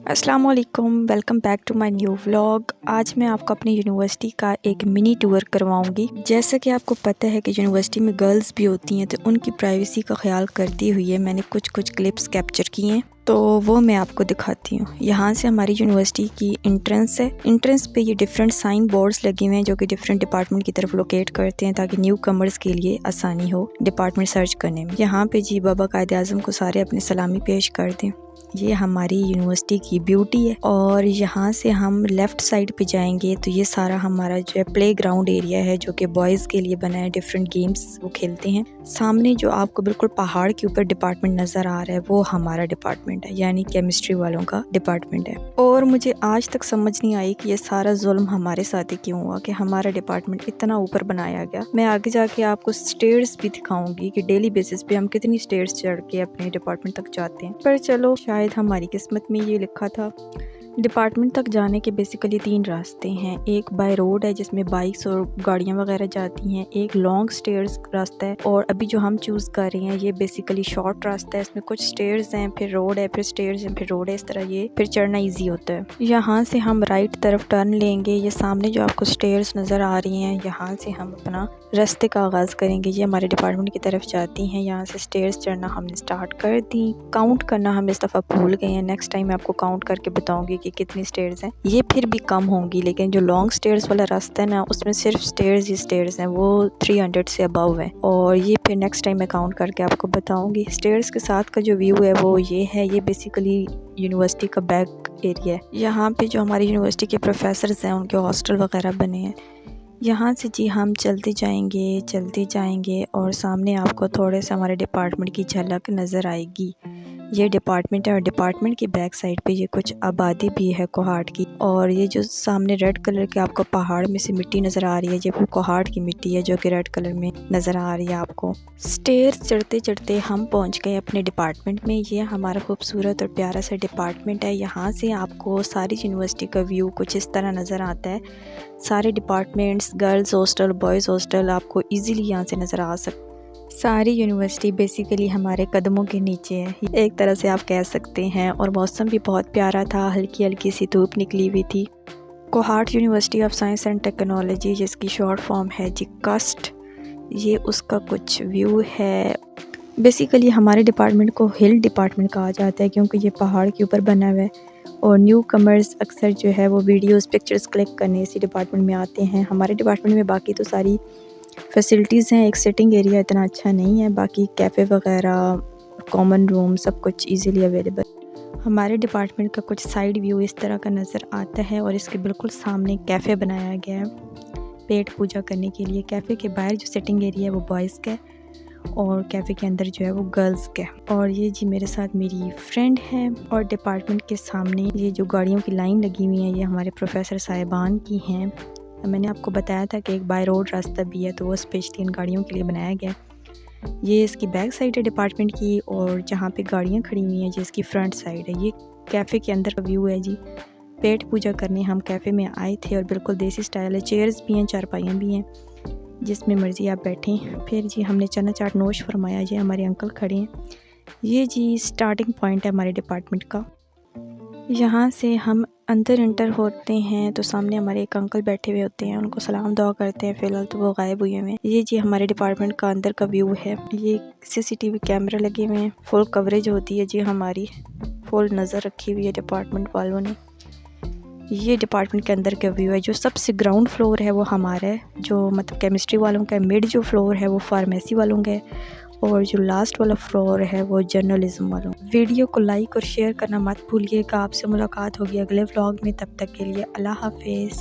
अस्सलाम वालेकुम, welcome back to my new vlog. आज मैं आपको अपनी यूनिवर्सिटी का एक मिनी टूर करवाऊंगी। जैसा कि आपको पता है कि यूनिवर्सिटी में गर्ल्स भी होती हैं, तो उनकी प्राइवेसी का ख्याल करते हुए मैंने कुछ क्लिप्स कैप्चर किए हैं, तो वो मैं आपको दिखाती हूँ। यहाँ से हमारी यूनिवर्सिटी की एंट्रेंस है। एंट्रेंस पे ये डिफरेंट साइन बोर्ड्स लगे हुए हैं जो कि डिफरेंट डिपार्टमेंट की तरफ लोकेट करते हैं ताकि न्यू कमर्स के लिए आसानी हो डिपार्टमेंट सर्च करने में। यहाँ पे जी बाबा कायद आज़म को सारे अपनी सलामी पेश कर दें। ये हमारी यूनिवर्सिटी की ब्यूटी है। और यहाँ से हम लेफ़्ट साइड पे जाएंगे तो ये सारा हमारा जो है प्ले ग्राउंड एरिया है जो कि बॉयज़ के लिए बना है। डिफरेंट गेम्स वो खेलते हैं। सामने जो आपको बिल्कुल पहाड़ के ऊपर डिपार्टमेंट नज़र आ रहा है वो हमारा डिपार्टमेंट है, यानी केमिस्ट्री वालों का डिपार्टमेंट है। और मुझे आज तक समझ नहीं आई कि ये सारा जुल्म हमारे साथ ही क्यों हुआ कि हमारा डिपार्टमेंट इतना ऊपर बनाया गया। मैं आगे जाके आपको स्टेयर्स भी दिखाऊंगी कि डेली बेसिस पे हम कितनी स्टेयर्स चढ़ के अपने डिपार्टमेंट तक जाते हैं। पर चलो, शायद हमारी किस्मत में ये लिखा था। डिपार्टमेंट तक जाने के बेसिकली 3 रास्ते हैं। एक बाय रोड है जिसमें बाइक्स और गाड़ियां वगैरह जाती हैं। एक लॉन्ग स्टेयर्स रास्ता है और अभी जो हम चूज़ कर रहे हैं ये बेसिकली शॉर्ट रास्ता है। इसमें कुछ स्टेयर्स हैं, फिर रोड है, फिर स्टेयर्स हैं, फिर रोड है। इस तरह ये फिर चढ़ना ईजी होता है। यहाँ से हम राइट तरफ टर्न लेंगे। ये सामने जो आपको स्टेयर्स नज़र आ रही हैं, यहाँ से हम अपना रास्ते का आगाज़ करेंगे। ये हमारे डिपार्टमेंट की तरफ जाती हैं। यहाँ से स्टेयर्स चढ़ना हमने स्टार्ट कर दी। काउंट करना हम इस दफ़ा भूल गए हैं। नेक्स्ट टाइम मैं आपको काउंट करके बताऊंगी कि कितनी स्टेयर्स हैं। ये फिर भी कम होंगी, लेकिन जो लॉन्ग स्टेयर्स वाला रास्ता है ना, उसमें सिर्फ स्टेयर्स ही स्टेयर्स हैं, वो 300 से अबव है। और ये फिर नेक्स्ट टाइम मैं काउंट करके आपको बताऊंगी। स्टेयर्स के साथ का जो व्यू है वो ये है। ये बेसिकली यूनिवर्सिटी का बैक एरिया है। यहाँ पे जो हमारी यूनिवर्सिटी के प्रोफेसर्स हैं उनके हॉस्टल वगैरह बने हैं। यहाँ से जी हम चलते जाएंगे और सामने आपको थोड़े से हमारे डिपार्टमेंट की झलक नज़र आएगी। ये डिपार्टमेंट है और डिपार्टमेंट की बैक साइड पे ये कुछ आबादी भी है कोहाट की। और ये जो सामने रेड कलर के आपको पहाड़ में से मिट्टी नज़र आ रही है, ये वो कोहाट की मिट्टी है जो कि रेड कलर में नज़र आ रही है आपको। स्टेयर्स चढ़ते चढ़ते हम पहुंच गए अपने डिपार्टमेंट में। ये हमारा खूबसूरत और प्यारा सा डिपार्टमेंट है। यहाँ से आपको सारी यूनिवर्सिटी का व्यू कुछ इस तरह नज़र आता है। सारे departments, girls hostel, boys hostel आपको ईज़िली यहाँ से नज़र आ सकते। सारी यूनिवर्सिटी बेसिकली हमारे कदमों के नीचे है, एक तरह से आप कह सकते हैं। और मौसम भी बहुत प्यारा था, हल्की हल्की सी धूप निकली हुई थी। Kohat university of science and technology, जिसकी शॉर्ट फॉर्म है जी कस्ट, ये उसका कुछ व्यू है। बेसिकली हमारे डिपार्टमेंट को हिल डिपार्टमेंट कहा जाता है क्योंकि ये पहाड़ के ऊपर बना हुआ है। और न्यू कमर्स अक्सर जो है वो वीडियोस पिक्चर्स क्लिक करने इसी डिपार्टमेंट में आते हैं। हमारे डिपार्टमेंट में बाकी तो सारी फैसिलिटीज़ हैं। एक सिटिंग एरिया इतना अच्छा नहीं है, बाकी कैफ़े वगैरह, कॉमन रूम सब कुछ इजीली अवेलेबल। हमारे डिपार्टमेंट का कुछ साइड व्यू इस तरह का नज़र आता है और इसके बिल्कुल सामने कैफ़े बनाया गया है पेट पूजा करने के लिए। कैफ़े के बाहर जो सिटिंग एरिया है वो बॉयज़ का है और कैफ़े के अंदर जो है वो गर्ल्स का है। और ये जी मेरे साथ मेरी फ्रेंड है। और डिपार्टमेंट के सामने ये जो गाड़ियों की लाइन लगी हुई है ये हमारे प्रोफेसर साहिबान की हैं। मैंने आपको बताया था कि एक बाय रोड रास्ता भी है, तो वो स्पेशली इन गाड़ियों के लिए बनाया गया। ये इसकी बैक साइड है डिपार्टमेंट की और जहाँ पे गाड़ियाँ खड़ी हुई हैं ये इसकी फ्रंट साइड है। ये कैफ़े के अंदर का व्यू है जी। पेट पूजा करने हम कैफ़े में आए थे और बिल्कुल देसी स्टाइल है। चेयर्स भी हैं, चारपाइयाँ भी हैं, जिसमें मर्ज़ी आप बैठें। फिर जी हमने चना चाट नोश फरमाया। जी हमारे अंकल खड़े हैं। ये जी स्टार्टिंग पॉइंट है हमारे डिपार्टमेंट का। यहाँ से हम अंदर इंटर होते हैं तो सामने हमारे एक अंकल बैठे हुए होते हैं, उनको सलाम दुआ करते हैं। फ़िलहाल तो वो गायब हुए हैं। ये जी हमारे डिपार्टमेंट का अंदर का व्यू है। ये सीसीटीवी कैमरा लगे हुए हैं, फुल कवरेज होती है जी हमारी, फुल नज़र रखी हुई है डिपार्टमेंट वालों ने। ये डिपार्टमेंट के अंदर का व्यू है। जो सबसे ग्राउंड फ्लोर है वो हमारा है, जो मतलब केमिस्ट्री वालों का है। मिड जो फ्लोर है वो फार्मेसी वालों का है और जो लास्ट वाला फ्लोर है वो जर्नलिज्म वालों। वीडियो को लाइक और शेयर करना मत भूलिएगा। आपसे मुलाकात होगी अगले व्लॉग में, तब तक के लिए अल्लाह हाफिज़।